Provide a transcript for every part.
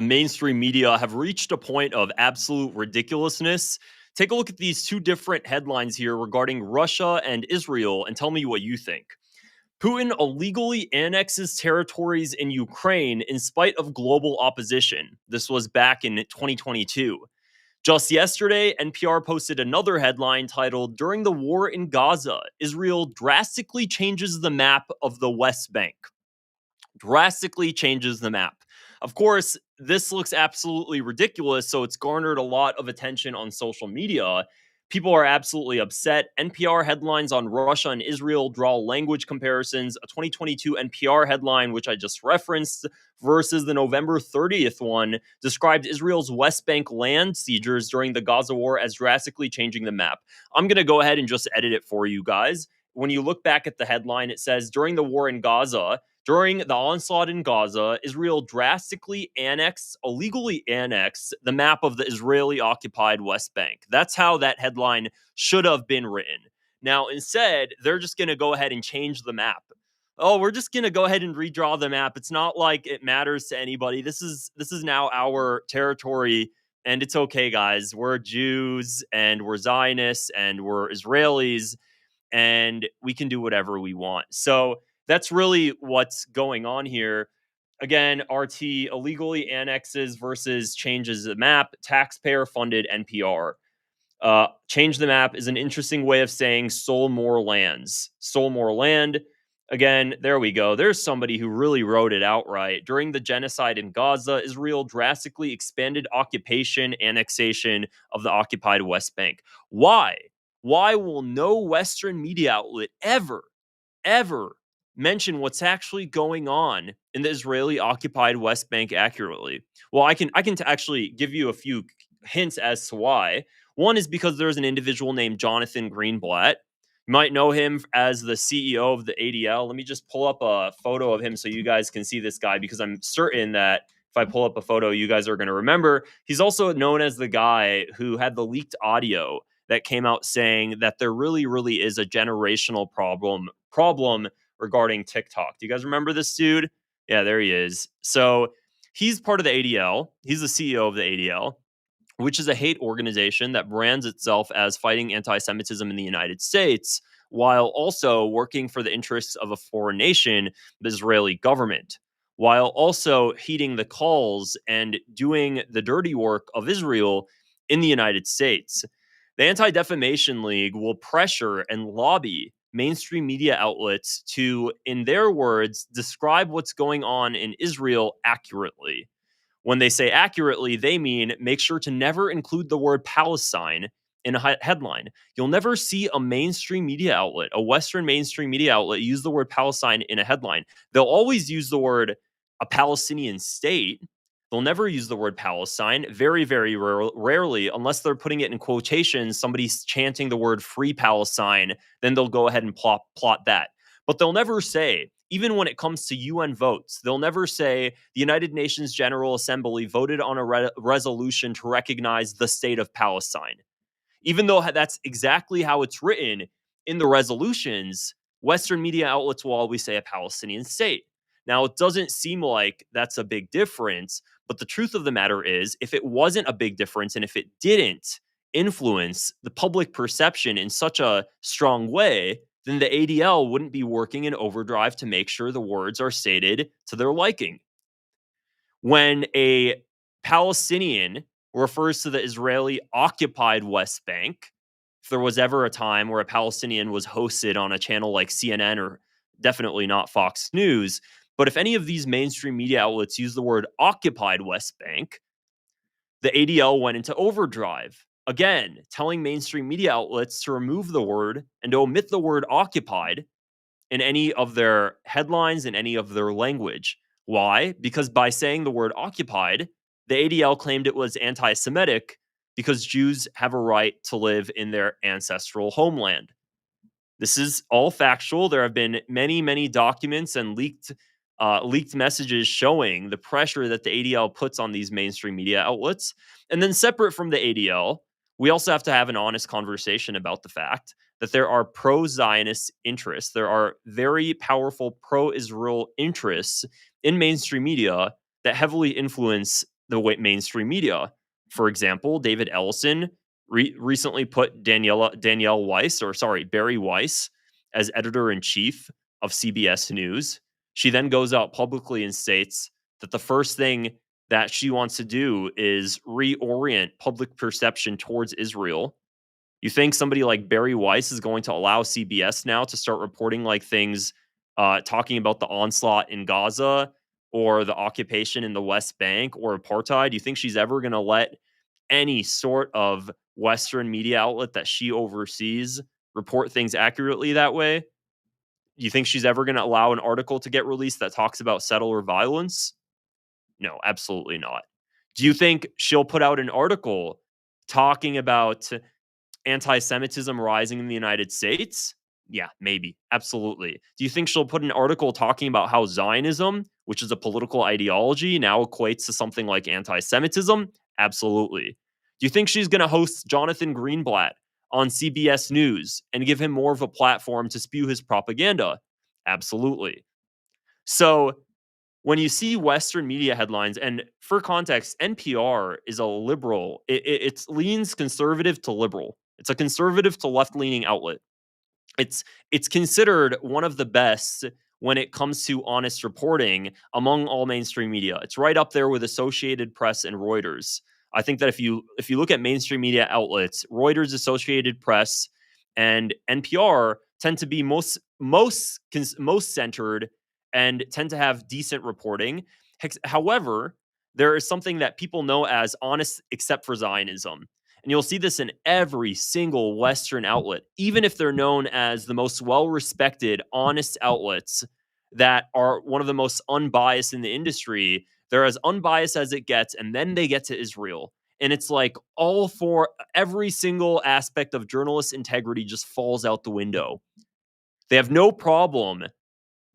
mainstream media have reached a point of absolute ridiculousness. Take a look at these two different headlines here regarding Russia and Israel and tell me what you think. Putin illegally annexes territories in Ukraine in spite of global opposition. This was back in 2022. Just yesterday, NPR posted another headline titled, "During the War in Gaza, Israel drastically changes the map of the West Bank." Drastically changes the map. Of course, this looks absolutely ridiculous, so it's garnered a lot of attention on social media. People are absolutely upset. NPR headlines on Russia and Israel draw language comparisons. A 2022 NPR headline, which I just referenced, versus the November 30th one, described Israel's West Bank land seizures during the Gaza war as drastically changing the map. I'm going to go ahead and just edit it for you guys. When you look back at the headline, it says, "During the war in Gaza, during the onslaught in Gaza, Israel drastically illegally annexed the map of the Israeli-occupied West Bank." That's how that headline should have been written. Now, instead, they're just going to go ahead and change the map. Oh, we're just going to go ahead and redraw the map. It's not like it matters to anybody. This is now our territory, and it's okay, guys. We're Jews, and we're Zionists, and we're Israelis, and we can do whatever we want. So that's really what's going on here. Again, RT illegally annexes versus changes the map, taxpayer funded NPR. Change the map is an interesting way of saying stole more lands. Stole more land. Again, there we go. There's somebody who really wrote it outright. During the genocide in Gaza, Israel drastically expanded occupation, annexation of the occupied West Bank. Why? Why will no Western media outlet ever mention what's actually going on in the Israeli occupied West Bank accurately? Well, I can actually give you a few hints as to why. One is because there's an individual named Jonathan Greenblatt. You might know him as the CEO of the ADL. Let me just pull up a photo of him so you guys can see this guy, because I'm certain that if I pull up a photo, you guys are going to remember. He's also known as the guy who had the leaked audio that came out saying that there really is a generational problem regarding TikTok. Do you guys remember this dude? Yeah, there he is. So he's part of the ADL. He's the CEO of the ADL, which is a hate organization that brands itself as fighting anti-Semitism in the United States, while also working for the interests of a foreign nation, the Israeli government, while also heeding the calls and doing the dirty work of Israel in the United States. The Anti-Defamation League will pressure and lobby mainstream media outlets to, in their words, describe what's going on in Israel accurately. When they say accurately, they mean make sure to never include the word Palestine in a headline. You'll never see a mainstream media outlet, a Western mainstream media outlet, use the word Palestine in a headline. They'll always use the word a Palestinian state. They'll never use the word Palestine, very rarely, unless they're putting it in quotations, somebody's chanting the word free Palestine, then they'll go ahead and plot that. But they'll never say, even when it comes to UN votes, they'll never say the United Nations General Assembly voted on a resolution to recognize the state of Palestine. Even though that's exactly how it's written in the resolutions, Western media outlets will always say a Palestinian state. Now, it doesn't seem like that's a big difference, but the truth of the matter is, if it wasn't a big difference and if it didn't influence the public perception in such a strong way, then the ADL wouldn't be working in overdrive to make sure the words are stated to their liking. When a Palestinian refers to the Israeli occupied West Bank, if there was ever a time where a Palestinian was hosted on a channel like CNN or definitely not Fox News, but if any of these mainstream media outlets use the word occupied West Bank, the ADL went into overdrive. Again, telling mainstream media outlets to remove the word and to omit the word occupied in any of their headlines, in any of their language. Why? Because by saying the word occupied, the ADL claimed it was anti-Semitic because Jews have a right to live in their ancestral homeland. This is all factual. There have been many documents and leaked messages showing the pressure that the ADL puts on these mainstream media outlets. And then separate from the ADL, we also have to have an honest conversation about the fact that there are pro-Zionist interests. There are very powerful pro-Israel interests in mainstream media that heavily influence mainstream media. For example, David Ellison recently put Barry Weiss as editor-in-chief of CBS News. She then goes out publicly and states that the first thing that she wants to do is reorient public perception towards Israel. You think somebody like Barry Weiss is going to allow CBS now to start reporting like things, talking about the onslaught in Gaza or the occupation in the West Bank or apartheid? Do you think she's ever going to let any sort of Western media outlet that she oversees report things accurately that way? You think she's ever going to allow an article to get released that talks about settler violence? No, absolutely not. Do you think she'll put out an article talking about anti-Semitism rising in the United States? Yeah, maybe. Absolutely. Do you think she'll put an article talking about how Zionism, which is a political ideology, now equates to something like anti-Semitism? Absolutely. Do you think she's going to host Jonathan Greenblatt on CBS News and give him more of a platform to spew his propaganda? Absolutely. So when you see Western media headlines, and for context, NPR is a liberal, it leans conservative to liberal. It's a conservative to left-leaning outlet. It's considered one of the best when it comes to honest reporting among all mainstream media. It's right up there with Associated Press and Reuters. I think that if you look at mainstream media outlets, Reuters, Associated Press, and NPR tend to be most centered and tend to have decent reporting. However, there is something that people know as honest except for Zionism. And you'll see this in every single Western outlet, even if they're known as the most well-respected, honest outlets that are one of the most unbiased in the industry. They're as unbiased as it gets, and then they get to Israel. And it's like all for every single aspect of journalist integrity just falls out the window. They have no problem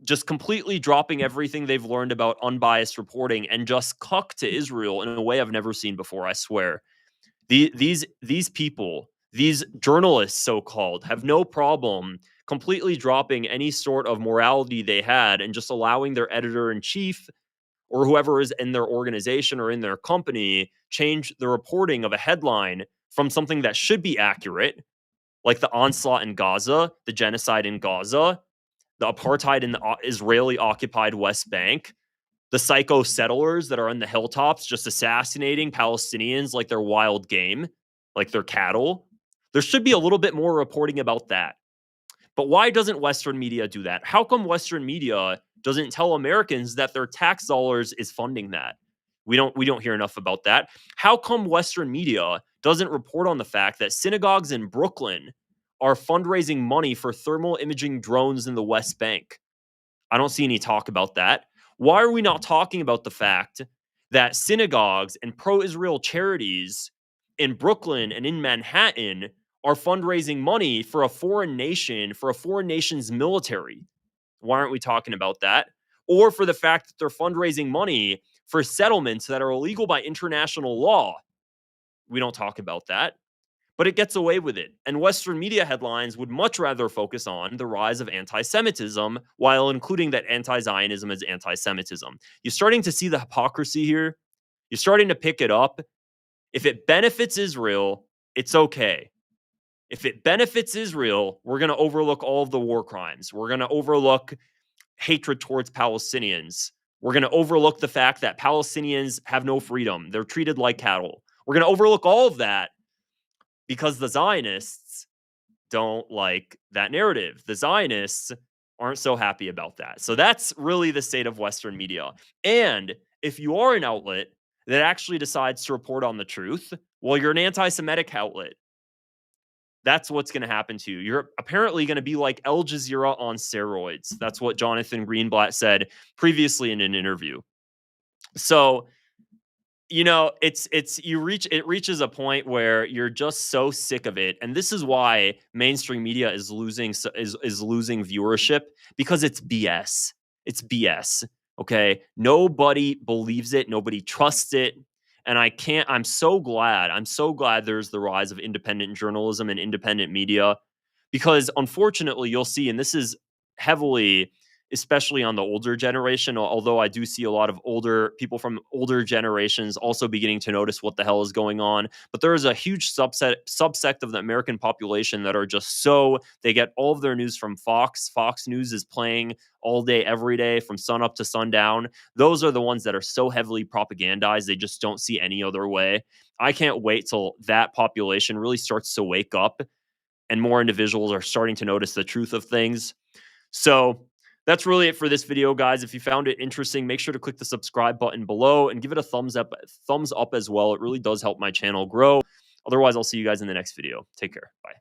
just completely dropping everything they've learned about unbiased reporting and just cuck to Israel in a way I've never seen before, I swear. These people, these journalists, so-called, have no problem completely dropping any sort of morality they had and just allowing their editor-in-chief or whoever is in their organization or in their company change the reporting of a headline from something that should be accurate, like the onslaught in Gaza, the genocide in Gaza, the apartheid in the Israeli-occupied West Bank, the psycho settlers that are on the hilltops just assassinating Palestinians like they're wild game, like they're cattle. There should be a little bit more reporting about that. But why doesn't Western media do that? How come Western media doesn't tell Americans that their tax dollars is funding that? We don't hear enough about that. How come Western media doesn't report on the fact that synagogues in Brooklyn are fundraising money for thermal imaging drones in the West Bank? I don't see any talk about that. Why are we not talking about the fact that synagogues and pro-Israel charities in Brooklyn and in Manhattan are fundraising money for a foreign nation, for a foreign nation's military? Why aren't we talking about that? Or for the fact that they're fundraising money for settlements that are illegal by international law? We don't talk about that. But it gets away with it. And Western media headlines would much rather focus on the rise of anti-Semitism while including that anti-Zionism as anti-Semitism. You're starting to see the hypocrisy here. You're starting to pick it up. If it benefits Israel, it's okay. If it benefits Israel, we're going to overlook all of the war crimes. We're going to overlook hatred towards Palestinians. We're going to overlook the fact that Palestinians have no freedom. They're treated like cattle. We're going to overlook all of that because the Zionists don't like that narrative. The Zionists aren't so happy about that. So that's really the state of Western media. And if you are an outlet that actually decides to report on the truth, well, you're an anti-Semitic outlet. That's what's going to happen to you. You're apparently going to be like Al Jazeera on steroids. That's what Jonathan Greenblatt said previously in an interview. So, it reaches a point where you're just so sick of it, and this is why mainstream media is losing viewership, because it's BS. It's BS. Okay, nobody believes it, nobody trusts it, and I'm so glad there's the rise of independent journalism and independent media, because unfortunately you'll see, and this is heavily especially on the older generation, although I do see a lot of older people from older generations also beginning to notice what the hell is going on. But there is a huge subsect of the American population that are just so, they get all of their news from Fox. Fox News is playing all day, every day, from sun up to sundown. Those are the ones that are so heavily propagandized, they just don't see any other way. I can't wait till that population really starts to wake up and more individuals are starting to notice the truth of things. So that's really it for this video, guys. If you found it interesting, make sure to click the subscribe button below and give it a thumbs up as well. It really does help my channel grow. Otherwise, I'll see you guys in the next video. Take care. Bye.